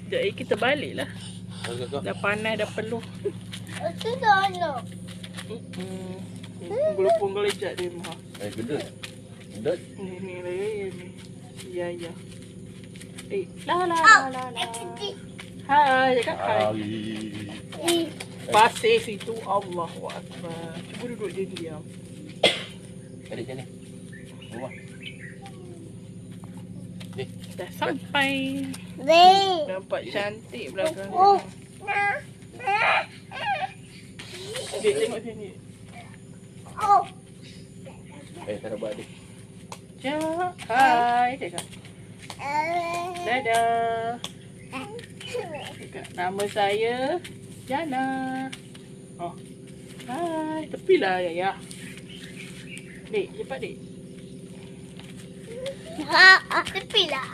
Sekejap kita balik lah. Dah panas, dah peluh. Itu dah nak. Gelupung gelejak dia mah. Gendut. Gendut. Ni. Ya. La. Hai, cakap hai. Pasir situ, Allahu Akbar. Cuba duduk diam. Cari sini. Rumah. Dah sampai. Weh. Nampak cantik belakang. Oh. Dek, tengok sini. Oh. Tak ada buat adik. Cakap hai, cakap. Dadah. Cakap, nama saya Jana. Oh. Hai, tepilah ya. Dek, cepat dek. Tepi lah.